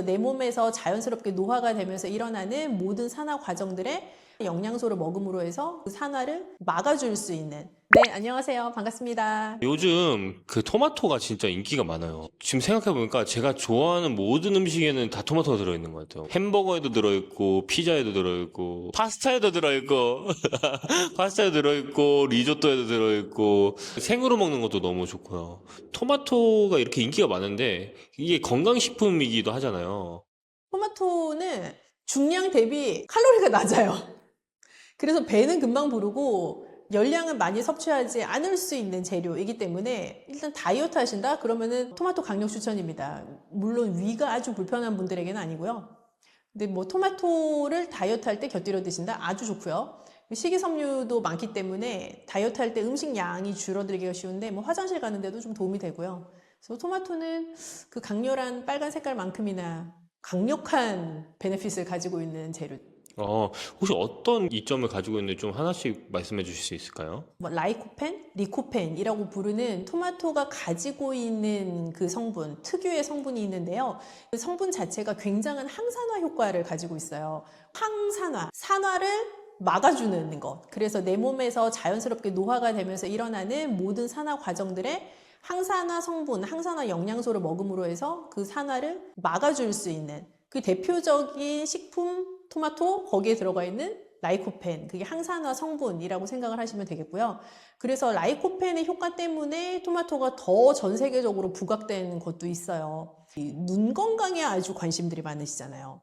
내 몸에서 자연스럽게 노화가 되면서 일어나는 모든 산화 과정들의 영양소를 먹음으로 해서 그 산화를 막아줄 수 있는. 네, 안녕하세요. 반갑습니다. 요즘 그 토마토가 진짜 인기가 많아요. 지금 생각해보니까 제가 좋아하는 모든 음식에는 다 토마토가 들어있는 것 같아요. 햄버거에도 들어있고, 피자에도 들어있고, 파스타에도 들어있고, 파스타에도 들어있고, 리조또에도 들어있고, 생으로 먹는 것도 너무 좋고요. 토마토가 이렇게 인기가 많은데, 이게 건강식품이기도 하잖아요. 토마토는 중량 대비 칼로리가 낮아요. 그래서 배는 금방 부르고 열량은 많이 섭취하지 않을 수 있는 재료이기 때문에 일단 다이어트 하신다? 그러면은 토마토 강력 추천입니다. 물론 위가 아주 불편한 분들에게는 아니고요. 근데 뭐 토마토를 다이어트 할 때 곁들여 드신다? 아주 좋고요. 식이섬유도 많기 때문에 다이어트 할 때 음식 양이 줄어들기가 쉬운데 뭐 화장실 가는데도 좀 도움이 되고요. 그래서 토마토는 그 강렬한 빨간 색깔만큼이나 강력한 베네핏을 가지고 있는 재료. 혹시 어떤 이점을 가지고 있는지 좀 하나씩 말씀해 주실 수 있을까요? 뭐 라이코펜, 리코펜이라고 부르는 토마토가 가지고 있는 그 성분, 특유의 성분이 있는데요. 그 성분 자체가 굉장한 항산화 효과를 가지고 있어요. 항산화, 산화를 막아주는 것. 그래서 내 몸에서 자연스럽게 노화가 되면서 일어나는 모든 산화 과정들의 항산화 성분, 항산화 영양소를 먹음으로 해서 그 산화를 막아줄 수 있는 그 대표적인 식품 토마토, 거기에 들어가 있는 라이코펜, 그게 항산화 성분이라고 생각을 하시면 되겠고요. 그래서 라이코펜의 효과 때문에 토마토가 더 전 세계적으로 부각된 것도 있어요. 눈 건강에 아주 관심들이 많으시잖아요.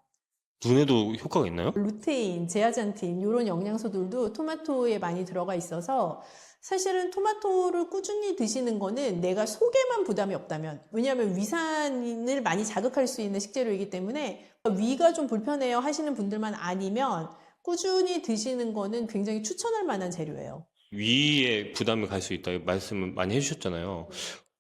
눈에도 효과가 있나요? 루테인, 제아잔틴 이런 영양소들도 토마토에 많이 들어가 있어서 사실은 토마토를 꾸준히 드시는 거는 내가 속에만 부담이 없다면, 왜냐하면 위산을 많이 자극할 수 있는 식재료이기 때문에 위가 좀 불편해요 하시는 분들만 아니면 꾸준히 드시는 거는 굉장히 추천할 만한 재료예요. 위에 부담이 갈 수 있다 말씀을 많이 해주셨잖아요.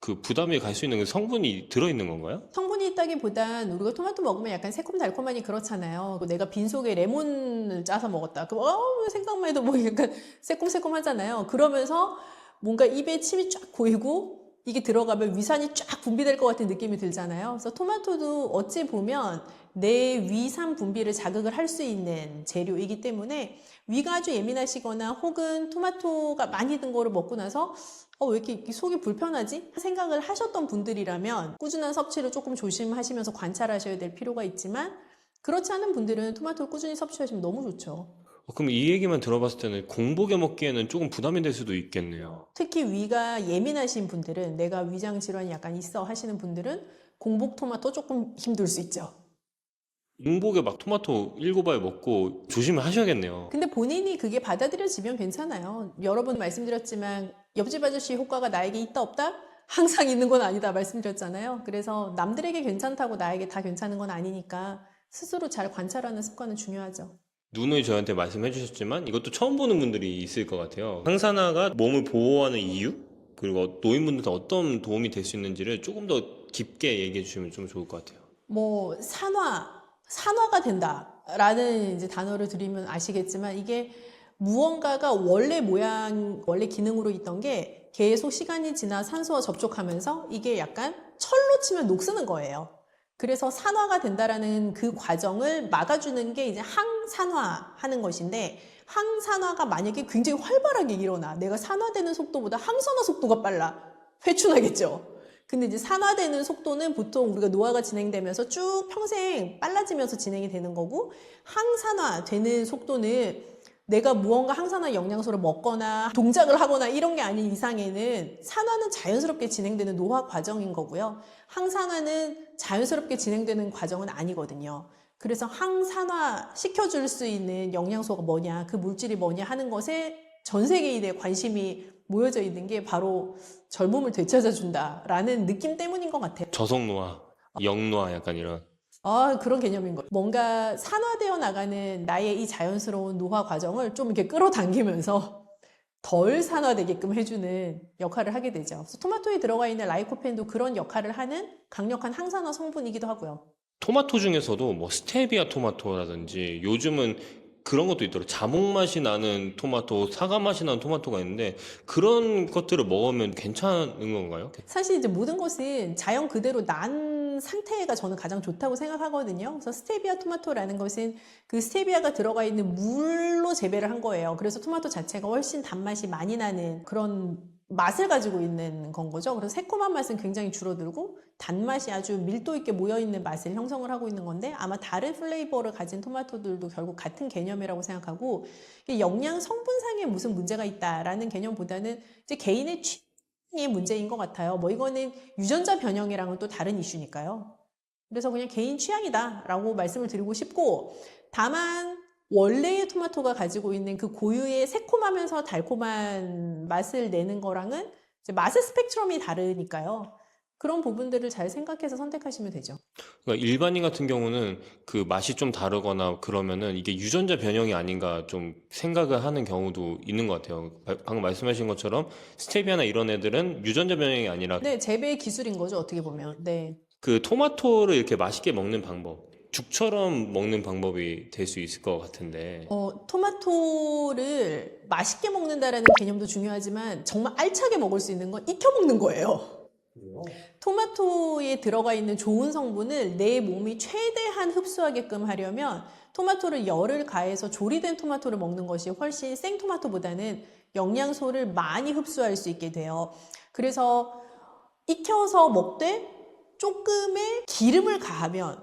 그 부담이 갈 수 있는 그 성분이 들어있는 건가요? 성분이 있다기보단 우리가 토마토 먹으면 약간 새콤달콤하니 그렇잖아요. 내가 빈속에 레몬을 짜서 먹었다. 그럼 생각만 해도 뭐 약간 새콤새콤하잖아요. 그러면서 뭔가 입에 침이 쫙 고이고 이게 들어가면 위산이 쫙 분비될 것 같은 느낌이 들잖아요. 그래서 토마토도 어찌 보면 내 위산 분비를 자극을 할 수 있는 재료이기 때문에 위가 아주 예민하시거나 혹은 토마토가 많이 든 거를 먹고 나서 왜 이렇게 속이 불편하지? 생각을 하셨던 분들이라면 꾸준한 섭취를 조금 조심하시면서 관찰하셔야 될 필요가 있지만 그렇지 않은 분들은 토마토를 꾸준히 섭취하시면 너무 좋죠. 그럼 이 얘기만 들어봤을 때는 공복에 먹기에는 조금 부담이 될 수도 있겠네요. 특히 위가 예민하신 분들은 내가 위장 질환이 약간 있어 하시는 분들은 공복 토마토 조금 힘들 수 있죠. 공복에 막 토마토 7알 먹고 조심을 하셔야겠네요. 근데 본인이 그게 받아들여지면 괜찮아요. 여러 번 말씀드렸지만 옆집 아저씨 효과가 나에게 있다 없다? 항상 있는 건 아니다 말씀드렸잖아요. 그래서 남들에게 괜찮다고 나에게 다 괜찮은 건 아니니까 스스로 잘 관찰하는 습관은 중요하죠. 눈을 저한테 말씀해 주셨지만 이것도 처음 보는 분들이 있을 것 같아요. 항산화가 몸을 보호하는 이유? 그리고 노인분들한테 어떤 도움이 될 수 있는지를 조금 더 깊게 얘기해 주시면 좀 좋을 것 같아요. 뭐 산화가 된다라는 이제 단어를 드리면 아시겠지만 이게 무언가가 원래 모양, 원래 기능으로 있던 게 계속 시간이 지나 산소와 접촉하면서 이게 약간 철로 치면 녹쓰는 거예요. 그래서 산화가 된다라는 그 과정을 막아주는 게 이제 항산화하는 것인데 항산화가 만약에 굉장히 활발하게 일어나 내가 산화되는 속도보다 항산화 속도가 빨라 회춘하겠죠. 근데 이제 산화되는 속도는 보통 우리가 노화가 진행되면서 쭉 평생 빨라지면서 진행이 되는 거고 항산화 되는 속도는 내가 무언가 항산화 영양소를 먹거나 동작을 하거나 이런 게 아닌 이상에는 산화는 자연스럽게 진행되는 노화 과정인 거고요. 항산화는 자연스럽게 진행되는 과정은 아니거든요. 그래서 항산화 시켜줄 수 있는 영양소가 뭐냐, 그 물질이 뭐냐 하는 것에 전 세계인의 관심이 모여져 있는 게 바로 젊음을 되찾아준다라는 느낌 때문인 것 같아요. 저속노화, 역노화 약간 이런. 그런 개념인 거예요. 뭔가 산화되어 나가는 나의 이 자연스러운 노화 과정을 좀 이렇게 끌어당기면서 덜 산화되게끔 해주는 역할을 하게 되죠. 그래서 토마토에 들어가 있는 라이코펜도 그런 역할을 하는 강력한 항산화 성분이기도 하고요. 토마토 중에서도 뭐 스테비아 토마토라든지 요즘은 그런 것도 있더라고요. 자몽 맛이 나는 토마토, 사과 맛이 나는 토마토가 있는데 그런 것들을 먹으면 괜찮은 건가요? 사실 이제 모든 것은 자연 그대로 난 상태가 저는 가장 좋다고 생각하거든요. 그래서 스테비아 토마토라는 것은 그 스테비아가 들어가 있는 물로 재배를 한 거예요. 그래서 토마토 자체가 훨씬 단맛이 많이 나는 그런 맛을 가지고 있는 건 거죠. 그래서 새콤한 맛은 굉장히 줄어들고 단맛이 아주 밀도 있게 모여있는 맛을 형성을 하고 있는 건데 아마 다른 플레이버를 가진 토마토들도 결국 같은 개념이라고 생각하고 영양 성분상에 무슨 문제가 있다라는 개념보다는 이제 개인의 취향이 문제인 것 같아요. 뭐 이거는 유전자 변형이랑은 또 다른 이슈니까요. 그래서 그냥 개인 취향이다라고 말씀을 드리고 싶고 다만 원래의 토마토가 가지고 있는 그 고유의 새콤하면서 달콤한 맛을 내는 거랑은 이제 맛의 스펙트럼이 다르니까요. 그런 부분들을 잘 생각해서 선택하시면 되죠. 그러니까 일반인 같은 경우는 그 맛이 좀 다르거나 그러면은 이게 유전자 변형이 아닌가 좀 생각을 하는 경우도 있는 것 같아요. 방금 말씀하신 것처럼 스테비아나 이런 애들은 유전자 변형이 아니라 네, 재배 기술인 거죠, 어떻게 보면. 네. 그 토마토를 이렇게 맛있게 먹는 방법, 죽처럼 먹는 방법이 될 수 있을 것 같은데. 토마토를 맛있게 먹는다라는 개념도 중요하지만 정말 알차게 먹을 수 있는 건 익혀 먹는 거예요. 토마토에 들어가 있는 좋은 성분을 내 몸이 최대한 흡수하게끔 하려면 토마토를 열을 가해서 조리된 토마토를 먹는 것이 훨씬 생토마토보다는 영양소를 많이 흡수할 수 있게 돼요. 그래서 익혀서 먹되 조금의 기름을 가하면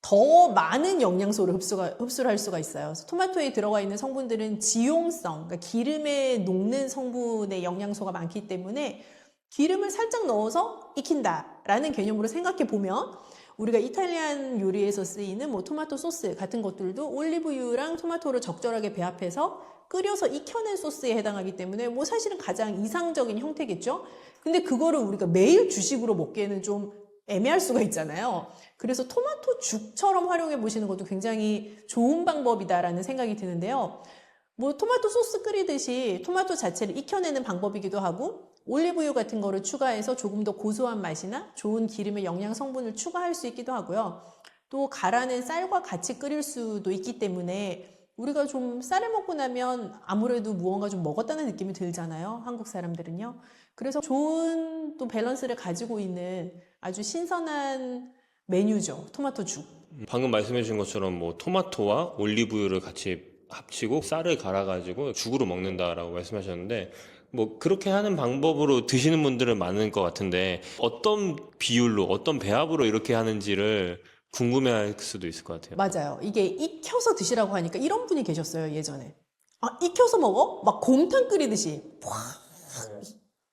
더 많은 영양소를 흡수를 할 수가 있어요. 그래서 토마토에 들어가 있는 성분들은 지용성, 그러니까 기름에 녹는 성분의 영양소가 많기 때문에 기름을 살짝 넣어서 익힌다라는 개념으로 생각해 보면 우리가 이탈리안 요리에서 쓰이는 뭐 토마토 소스 같은 것들도 올리브유랑 토마토를 적절하게 배합해서 끓여서 익혀낸 소스에 해당하기 때문에 뭐 사실은 가장 이상적인 형태겠죠. 근데 그거를 우리가 매일 주식으로 먹기에는 좀 애매할 수가 있잖아요. 그래서 토마토 죽처럼 활용해 보시는 것도 굉장히 좋은 방법이다라는 생각이 드는데요. 뭐 토마토 소스 끓이듯이 토마토 자체를 익혀내는 방법이기도 하고 올리브유 같은 거를 추가해서 조금 더 고소한 맛이나 좋은 기름의 영양 성분을 추가할 수 있기도 하고요. 또 갈아낸 쌀과 같이 끓일 수도 있기 때문에 우리가 좀 쌀을 먹고 나면 아무래도 무언가 좀 먹었다는 느낌이 들잖아요. 한국 사람들은요. 그래서 좋은 또 밸런스를 가지고 있는 아주 신선한 메뉴죠. 토마토 죽. 방금 말씀해 주신 것처럼 뭐 토마토와 올리브유를 같이 합치고 쌀을 갈아가지고 죽으로 먹는다라고 말씀하셨는데 뭐 그렇게 하는 방법으로 드시는 분들은 많을 것 같은데 어떤 비율로 어떤 배합으로 이렇게 하는지를 궁금해할 수도 있을 것 같아요. 맞아요. 이게 익혀서 드시라고 하니까 이런 분이 계셨어요, 예전에. 아, 익혀서 먹어? 막 곰탕 끓이듯이 확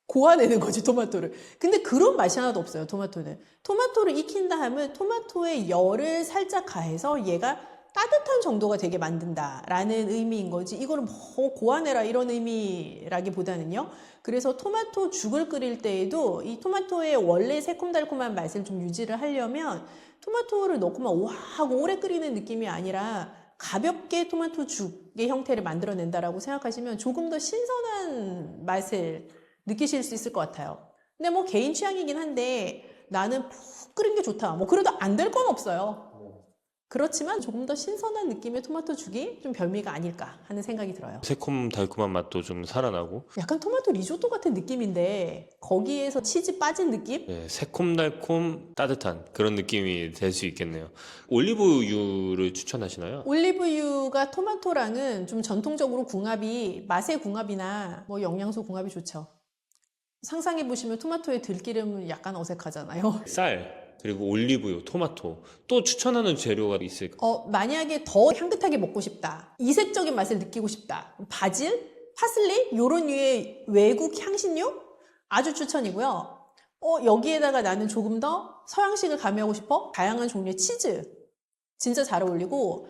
고아내는 거지, 토마토를. 근데 그런 맛이 하나도 없어요, 토마토는. 토마토를 익힌다 하면 토마토의 열을 살짝 가해서 얘가 따뜻한 정도가 되게 만든다라는 의미인 거지. 이거를 뭐 고아내라 이런 의미라기보다는요. 그래서 토마토 죽을 끓일 때에도 이 토마토의 원래 새콤달콤한 맛을 좀 유지를 하려면 토마토를 넣고만 우아하고 오래 끓이는 느낌이 아니라 가볍게 토마토 죽의 형태를 만들어낸다라고 생각하시면 조금 더 신선한 맛을 느끼실 수 있을 것 같아요. 근데 뭐 개인 취향이긴 한데 나는 푹 끓인 게 좋다. 뭐 그래도 안 될 건 없어요. 그렇지만 조금 더 신선한 느낌의 토마토 죽이 좀 별미가 아닐까 하는 생각이 들어요. 새콤 달콤한 맛도 좀 살아나고 약간 토마토 리조또 같은 느낌인데 거기에서 치즈 빠진 느낌? 네, 새콤달콤 따뜻한 그런 느낌이 될 수 있겠네요. 올리브유를 추천하시나요? 올리브유가 토마토랑은 좀 전통적으로 궁합이 맛의 궁합이나 뭐 영양소 궁합이 좋죠. 상상해 보시면 토마토의 들기름은 약간 어색하잖아요. 쌀 그리고 올리브유, 토마토 또 추천하는 재료가 있을까요? 만약에 더 향긋하게 먹고 싶다. 이색적인 맛을 느끼고 싶다. 바질, 파슬리 이런 류의 외국 향신료 아주 추천이고요. 여기에다가 나는 조금 더 서양식을 가미하고 싶어? 다양한 종류의 치즈 진짜 잘 어울리고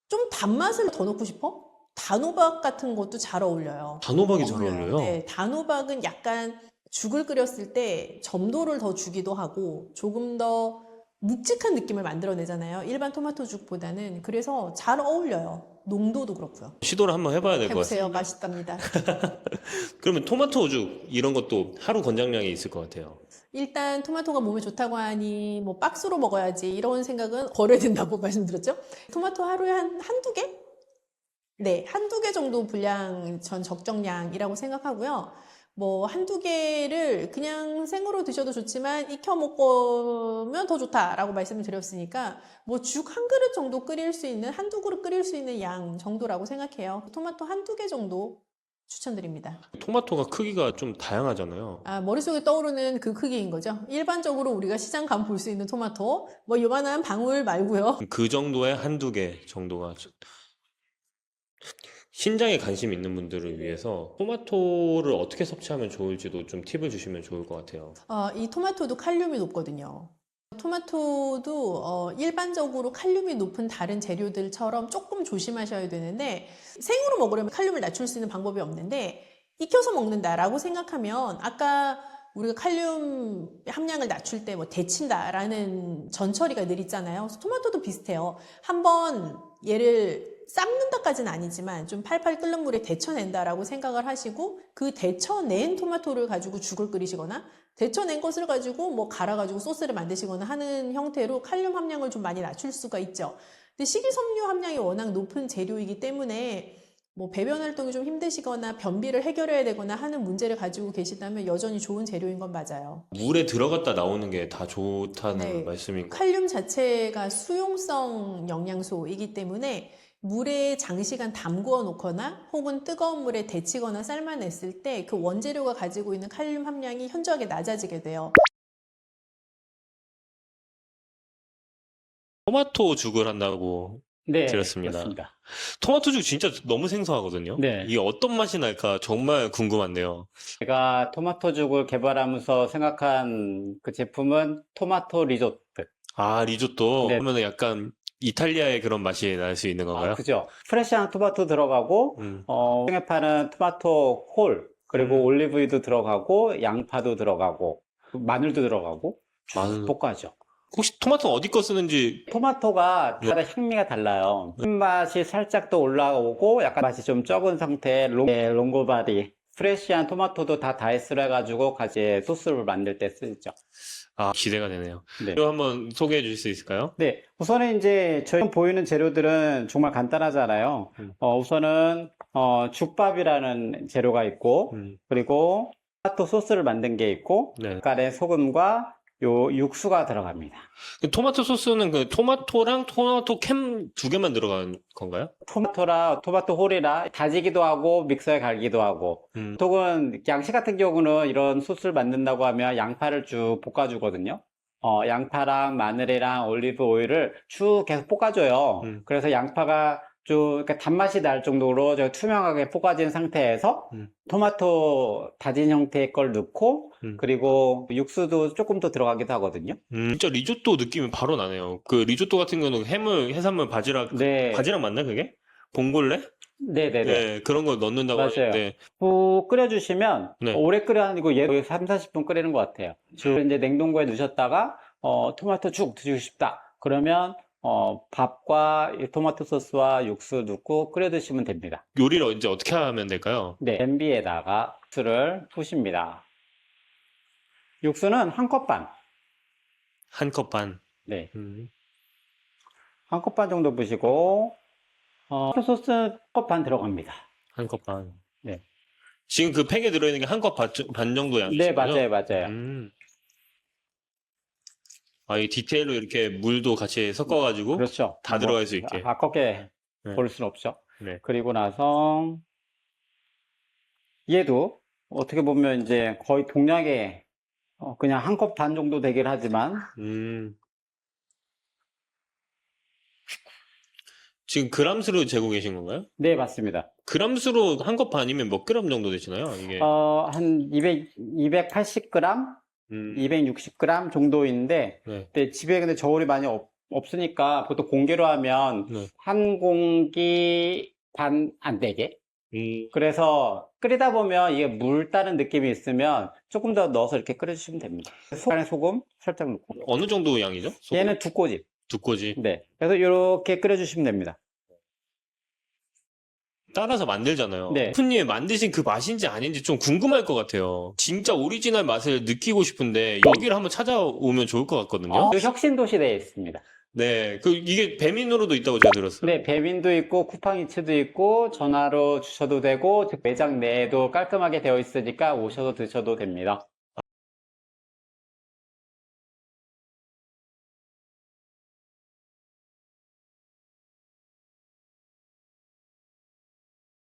좀 단맛을 더 넣고 싶어? 단호박 같은 것도 잘 어울려요. 단호박이 잘 어울려요? 네, 단호박은 약간 죽을 끓였을 때 점도를 더 주기도 하고 조금 더 묵직한 느낌을 만들어내잖아요. 일반 토마토 죽보다는. 그래서 잘 어울려요. 농도도 그렇고요. 시도를 한번 해봐야 될 것 같아요. 해보세요. 맛있답니다. 그러면 토마토죽 이런 것도 하루 권장량이 있을 것 같아요. 일단 토마토가 몸에 좋다고 하니 뭐 박스로 먹어야지 이런 생각은 버려야 된다고 말씀드렸죠. 토마토 하루에 한두 개? 네, 한두 개 정도 분량 전 적정량이라고 생각하고요. 뭐 한두 개를 그냥 생으로 드셔도 좋지만 익혀 먹으면 더 좋다라고 말씀을 드렸으니까 뭐 죽 한 그릇 정도 끓일 수 있는 한두 그릇 끓일 수 있는 양 정도라고 생각해요. 토마토 한두 개 정도 추천드립니다. 토마토가 크기가 좀 다양하잖아요. 머릿속에 떠오르는 그 크기인 거죠. 일반적으로 우리가 시장 가면 볼 수 있는 토마토 뭐 요만한 방울 말고요. 그 정도의 한두 개 정도가 신장에 관심 있는 분들을 위해서 토마토를 어떻게 섭취하면 좋을지도 좀 팁을 주시면 좋을 것 같아요. 이 토마토도 칼륨이 높거든요. 토마토도 일반적으로 칼륨이 높은 다른 재료들처럼 조금 조심하셔야 되는데 생으로 먹으려면 칼륨을 낮출 수 있는 방법이 없는데 익혀서 먹는다라고 생각하면 아까 우리가 칼륨 함량을 낮출 때 뭐 데친다라는 전처리가 늘 있잖아요. 그래서 토마토도 비슷해요. 한번 얘를 삶는다까지는 아니지만 좀 팔팔 끓는 물에 데쳐낸다라고 생각을 하시고 그 데쳐낸 토마토를 가지고 죽을 끓이시거나 데쳐낸 것을 가지고 뭐 갈아가지고 소스를 만드시거나 하는 형태로 칼륨 함량을 좀 많이 낮출 수가 있죠. 근데 식이섬유 함량이 워낙 높은 재료이기 때문에 뭐 배변 활동이 좀 힘드시거나 변비를 해결해야 되거나 하는 문제를 가지고 계시다면 여전히 좋은 재료인 건 맞아요. 물에 들어갔다 나오는 게 다 좋다는 네. 말씀인가요? 칼륨 자체가 수용성 영양소이기 때문에 물에 장시간 담그어 놓거나 혹은 뜨거운 물에 데치거나 삶아냈을 때 그 원재료가 가지고 있는 칼륨 함량이 현저하게 낮아지게 돼요. 토마토 죽을 한다고 네, 들었습니다. 그렇습니다. 토마토 죽 진짜 너무 생소하거든요. 네. 이게 어떤 맛이 날까 정말 궁금한데요. 제가 토마토죽을 개발하면서 생각한 그 제품은 토마토 리조트. 아, 리조또 네. 하면은 약간 이탈리아의 그런 맛이 날 수 있는 건가요? 그죠? 프레시한 토마토 들어가고, 음. 시중에 파는 토마토 홀, 그리고 올리브유도 들어가고, 양파도 들어가고, 마늘도 들어가고, 마늘. 볶아죠. 혹시 토마토 어디 거 쓰는지 토마토가 네. 따라 향미가 달라요. 신맛이 살짝 더 올라오고, 약간 맛이 좀 적은 상태의 롱고바디. 프레시한 토마토도 다 다이스로 해가지고 같이 소스를 만들 때 쓰죠. 기대가 되네요. 네. 이거 한번 소개해 주실 수 있을까요? 네, 우선은 이제 저희 보이는 재료들은 정말 간단하잖아요. 우선은 죽밥이라는 재료가 있고, 그리고 토마토 소스를 만든 게 있고, 네. 약간의 소금과 요 육수가 들어갑니다. 그 토마토 소스는 그 토마토랑 토마토 캔 두 개만 들어간 건가요? 토마토 홀이라 다지기도 하고 믹서에 갈기도 하고, 보통은 양식 같은 경우는 이런 소스를 만든다고 하면 양파를 쭉 볶아주거든요. 양파랑 마늘이랑 올리브 오일을 쭉 계속 볶아줘요. 그래서 양파가 좀 이렇게 단맛이 날 정도로 투명하게 볶아진 상태에서 토마토 다진 형태의 걸 넣고 그리고 육수도 조금 더 들어가기도 하거든요. 진짜 리조또 느낌이 바로 나네요. 그 리조또 같은 경우는 해산물, 바지락, 네. 바지락 맞나 그게? 봉골레? 네네네. 네, 그런 거 넣는다고 맞아요. 하는데 푹 끓여주시면 네. 오래 끓여 아니고 얘 3, 40분 끓이는 것 같아요. 주로 이제 냉동고에 넣으셨다가 토마토 죽 드시고 싶다. 그러면 밥과 이 토마토 소스와 육수 넣고 끓여 드시면 됩니다. 요리를 이제 어떻게 하면 될까요? 네, 냄비에다가 육수를 푸십니다. 육수는 한 컵 반. 한 컵 반. 네, 음. 한 컵 반 정도 부시고 토마토 소스 컵 반 들어갑니다. 한 컵 반. 네. 지금 그 팩에 들어있는 게 한 컵 반 정도 양이죠? 네, 맞아요, 맞아요. 이 디테일로 이렇게 물도 같이 섞어가지고 그렇죠. 다 들어갈 수 있게. 아깝게 네. 버릴 수는 없죠. 네. 그리고 나서 얘도 어떻게 보면 이제 거의 동량의 그냥 한 컵 반 정도 되긴 하지만 지금 그람수로 재고 계신 건가요? 네, 맞습니다. 그람수로 한 컵 반이면 몇 그램 정도 되시나요? 이게 한 280g, 260g 정도인데 네. 근데 집에 근데 저울이 많이 없으니까 보통 공기로 하면 네. 한 공기 반 안 되게 그래서 끓이다 보면 이게 물 따는 느낌이 있으면 조금 더 넣어서 이렇게 끓여주시면 됩니다. 소금 살짝 넣고. 어느 정도 양이죠? 소금? 얘는 두 꼬집. 두 꼬지. 네. 그래서 이렇게 끓여주시면 됩니다. 따라서 만들잖아요. 네. 셰프님이 만드신 그 맛인지 아닌지 좀 궁금할 것 같아요. 진짜 오리지널 맛을 느끼고 싶은데 여기를 한번 찾아오면 좋을 것 같거든요. 혁신도시대에 있습니다. 네, 이게 배민으로도 있다고 제가 들었어요. 네, 배민도 있고 쿠팡이츠도 있고 전화로 주셔도 되고 즉 매장 내에도 깔끔하게 되어 있으니까 오셔서 드셔도 됩니다.